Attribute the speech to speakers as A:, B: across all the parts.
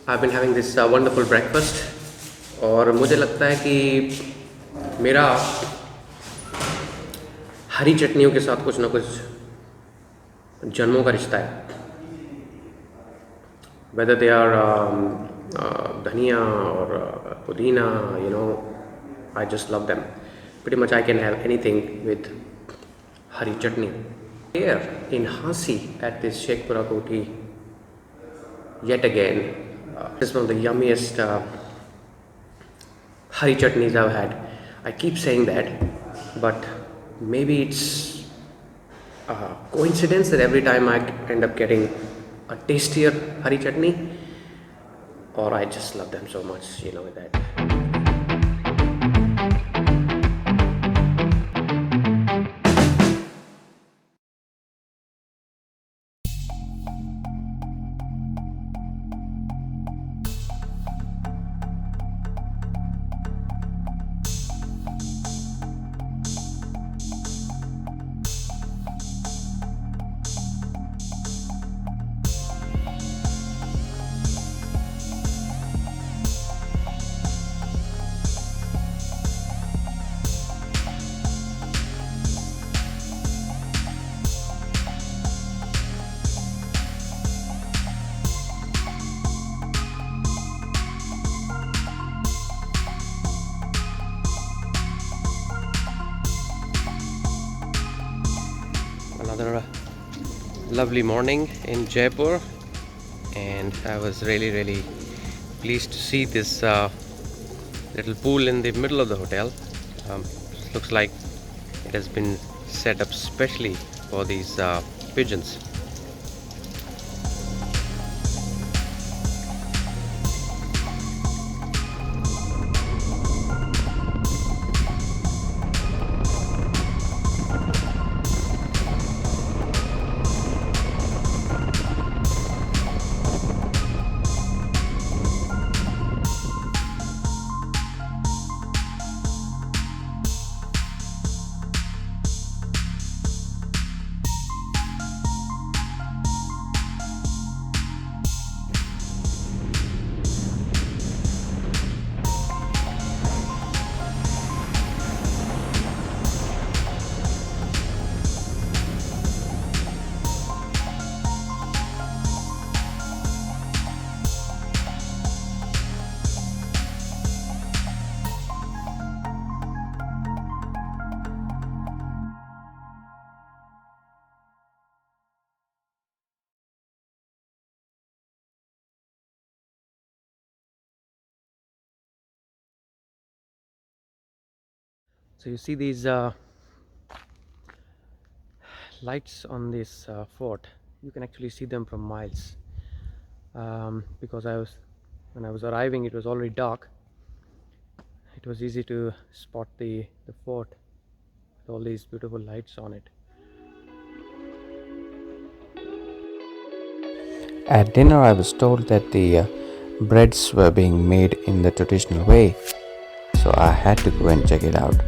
A: I've been having this wonderful breakfast और मुझे लगता है कि मेरा हरी चटनियों के साथ कुछ ना कुछ जन्मों का रिश्ता है. Whether they are dhania or pudina, you know, I just love them. Pretty much I can have anything with hari chutney. Here in Hansi at this Sheikhpura Kothi, yet again, this is one of the yummiest hari chutneys I've had. I keep saying that, but maybe it's a coincidence that every time I end up getting a tastier hari chutney, or I just love them so much, you know, with that. Another lovely morning in Jaipur, and I was really pleased to see this little pool in the middle of the hotel. Looks like it has been set up specially for these pigeons. So you see these lights on this fort. You can actually see them from miles, because when I was arriving, it was already dark. It was easy to spot the fort with all these beautiful lights on it.
B: At dinner, I was told that the breads were being made in the traditional way, so I had to go and check it out.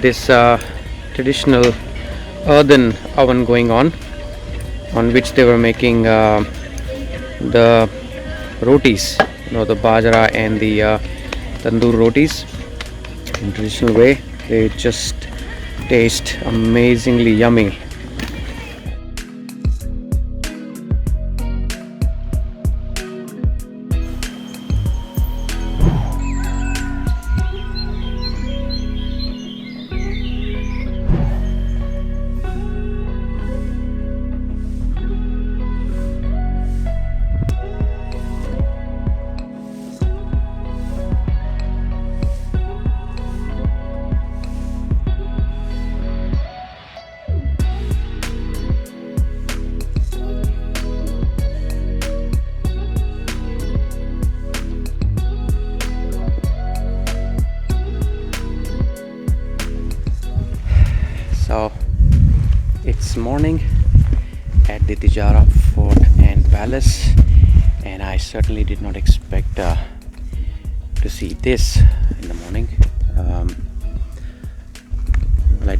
A: This traditional earthen oven going on which they were making the rotis, you know, the bajra and the tandoor rotis in traditional way. They just taste amazingly yummy. So it's morning at the Tijara Fort and Palace, and I certainly did not expect to see this in the morning.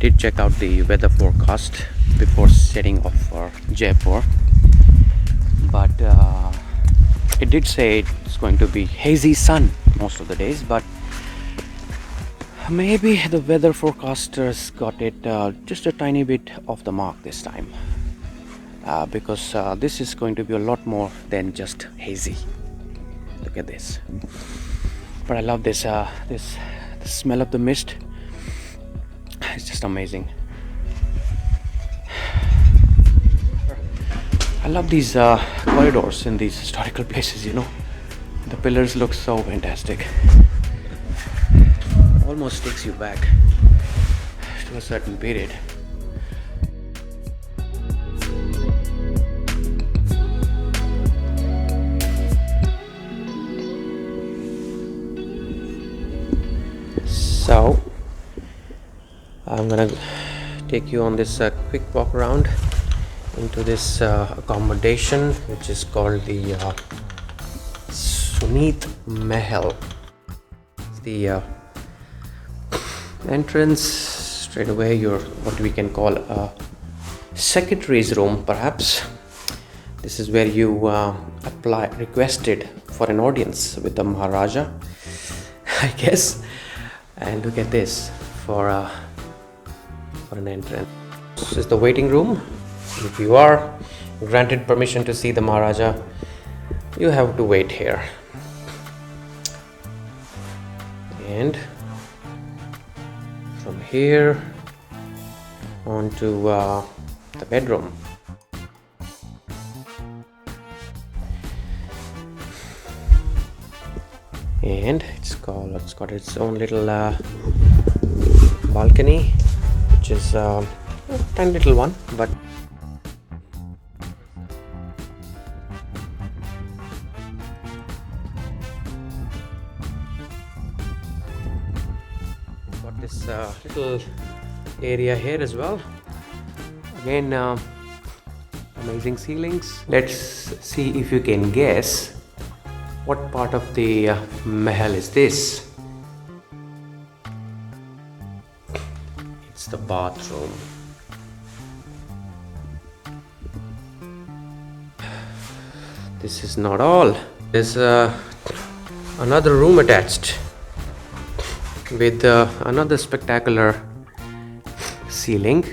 A: did check out the weather forecast before setting off for Jaipur, but it did say it's going to be hazy sun most of the days, but maybe the weather forecasters got it just a tiny bit off the mark this time, because this is going to be a lot more than just hazy. Look at this. But I love this the smell of the mist. It's just amazing. I love these corridors in these historical places, you know. The pillars look so fantastic. Almost takes you back to a certain period. So I'm gonna take you on this quick walk around into this accommodation, which is called the Sunit Mahal. It's the entrance. Straight away you're what we can call a secretary's room, perhaps. This is where you requested for an audience with the Maharaja, I guess. And look at this for an entrance. This is the waiting room. If you are granted permission to see the Maharaja, you have to wait here. And from here on to the bedroom. And it's got its own little balcony, which is a tiny little one, but got this little area here as well. Again, amazing ceilings. Let's see if you can guess what part of the mahal is this. It's the bathroom. This is not all. There's another room attached with another spectacular ceiling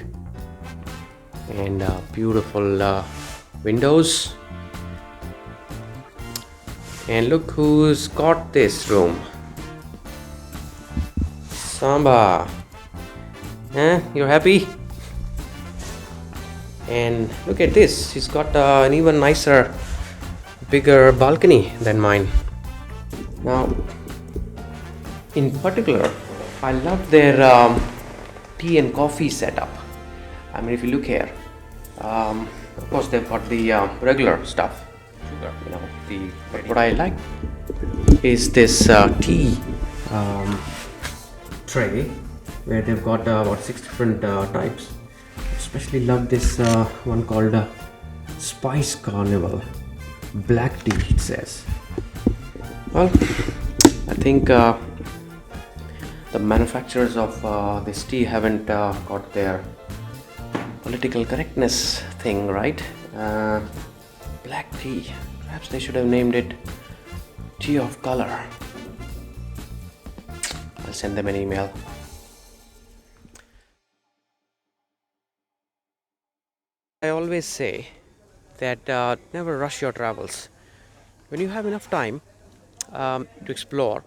A: and beautiful windows. And look who's got this room. Samba. You're happy? And look at this. He's got an even nicer, bigger balcony than mine. Now, in particular, I love their tea and coffee setup. I mean, if you look here, of course they've got the regular stuff. You know, but what I like is this tea tray where they've got about 6 different types. Especially love this one called Spice Carnival black tea, it says. Well, I think the manufacturers of this tea haven't got their political correctness thing right. Black tea. Perhaps they should have named it tea of color. I'll send them an email. I always say that never rush your travels. When you have enough time to explore,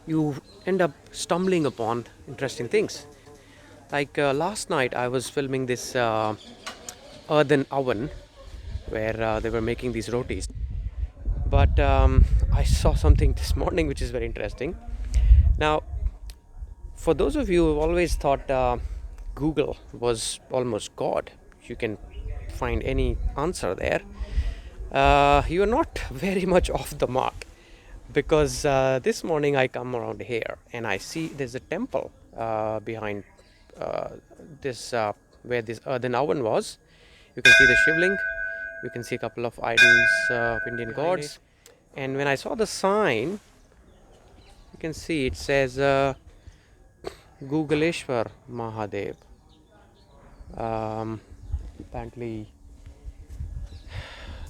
A: you end up stumbling upon interesting things. Like last night I was filming this earthen oven where they were making these rotis. But I saw something this morning which is very interesting. Now, for those of you who have always thought Google was almost God, you can find any answer there, you are not very much off the mark, because this morning I come around here and I see there's a temple behind this where this earthen oven was. You can see the shivling. You can see a couple of idols of Indian gods. And when I saw the sign, you can see it says Googleeshwar Mahadev. Apparently,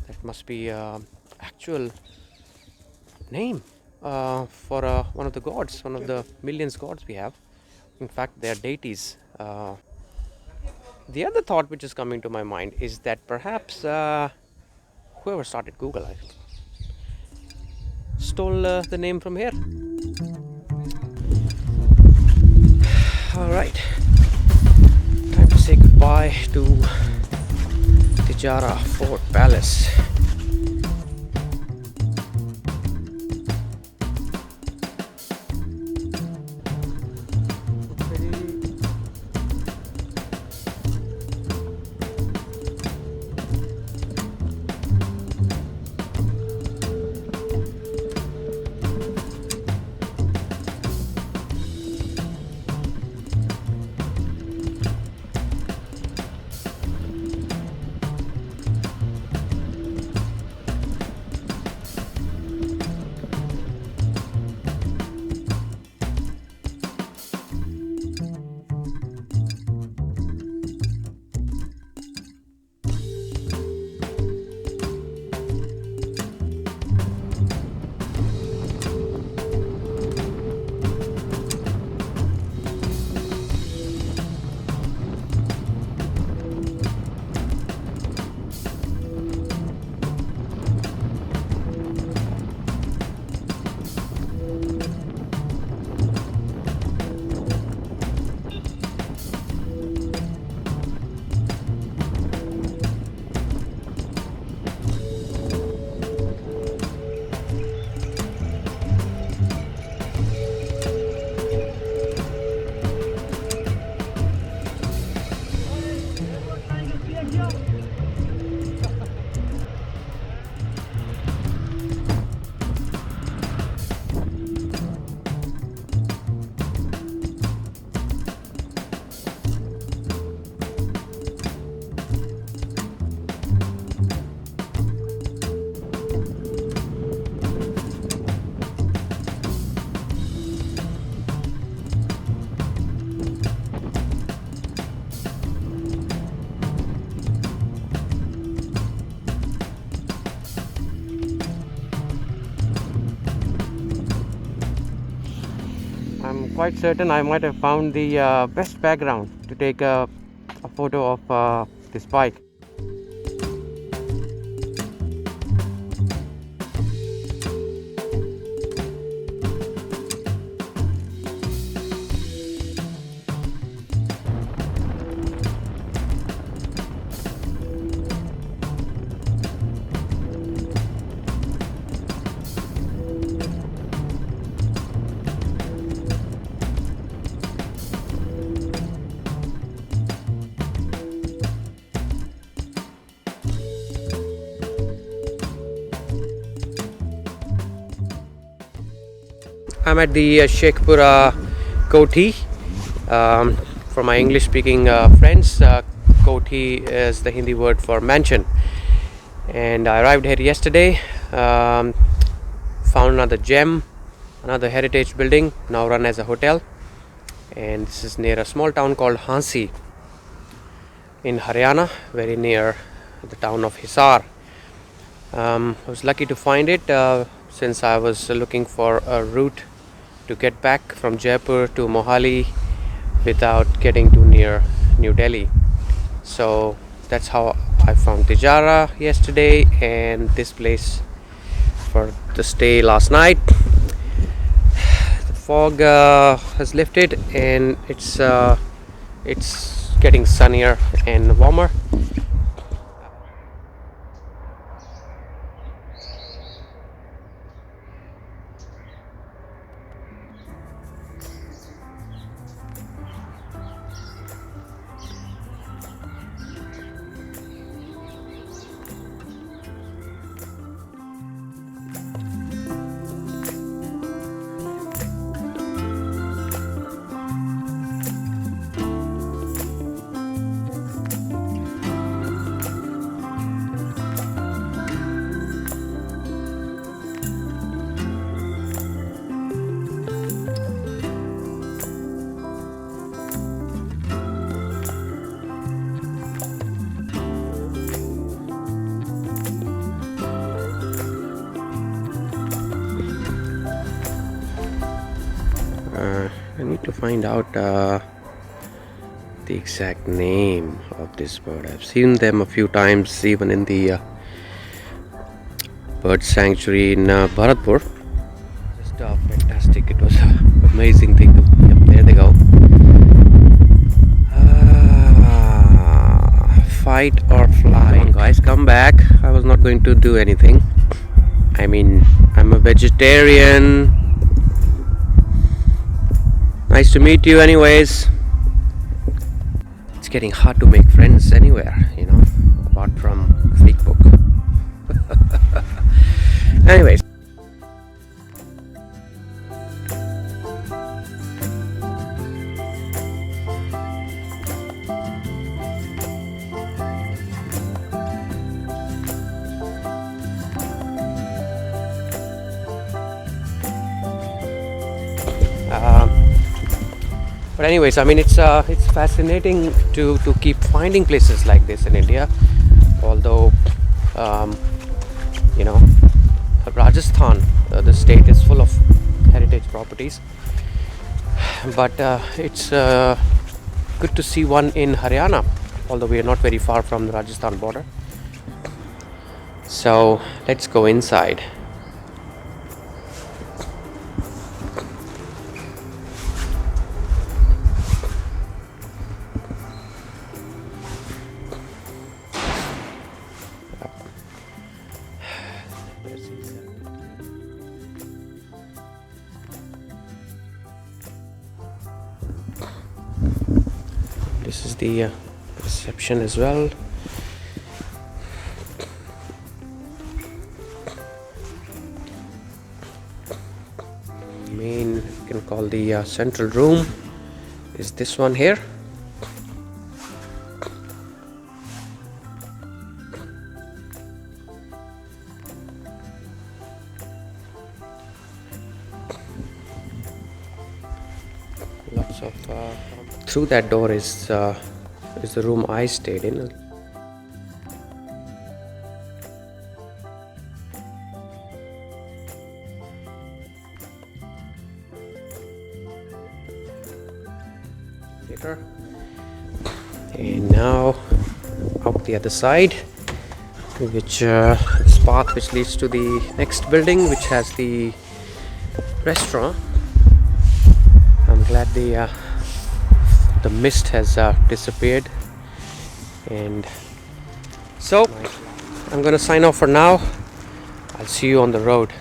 A: that must be actual name for one of the gods, one of the millions gods we have. In fact, they are deities. The other thought which is coming to my mind is that perhaps whoever started Google stole the name from here. All right, time to say goodbye to Tijara Fort Palace. I'm quite certain I might have found the best background to take a photo of this bike. I'm at the Sheikhpura Kothi. For my English speaking friends, Kothi is the Hindi word for mansion. And I arrived here yesterday, found another gem, another heritage building, now run as a hotel. And this is near a small town called Hansi in Haryana, very near the town of Hisar. I was lucky to find it since I was looking for a route to get back from Jaipur to Mohali without getting too near New Delhi. So that's how I found Tijara yesterday and this place for the stay last night. The fog has lifted and it's getting sunnier and warmer. I need to find out the exact name of this bird. I've seen them a few times, even in the bird sanctuary in Bharatpur. Just fantastic. It was an amazing thing. Yep, there they go. Fight or fly. Come on, guys, come back. I was not going to do anything. I mean, I'm a vegetarian. Nice to meet you anyways. It's getting hard to make friends anywhere, you know, apart from Facebook. Anyways. But anyways, I mean, it's fascinating to keep finding places like this in India. Although, you know, Rajasthan, the state is full of heritage properties. But it's good to see one in Haryana, although we are not very far from the Rajasthan border. So let's go inside. This is the reception as well. Main, you can call the central room, is this one here. Lots of through that door is the room I stayed in. Later. And now up the other side, which this path which leads to the next building, which has the restaurant. I'm glad the mist has disappeared, and so I'm gonna sign off for now. I'll see you on the road.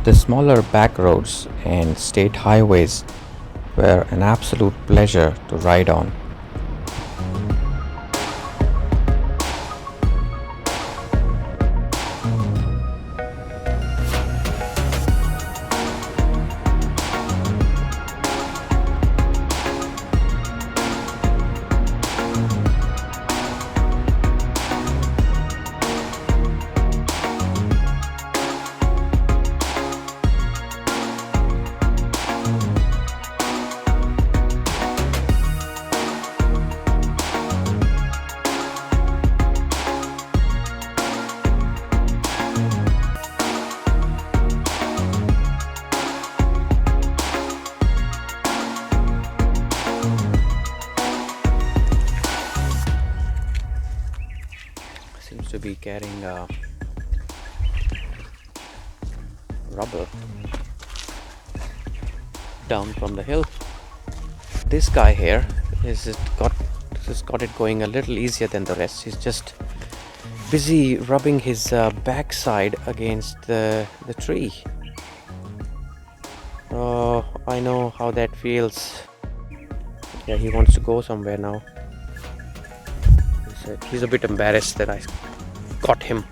B: The smaller back roads and state highways were an absolute pleasure to ride on. to be carrying rubber down from the hill. This guy here has got it going a little easier than the rest. He's just busy rubbing his backside against the tree. Oh, I know how that feels. Yeah, he wants to go somewhere now. He's a bit embarrassed that I caught him.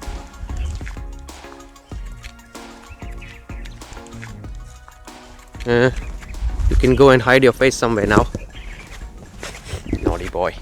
B: You can go and hide your face somewhere now. Naughty boy.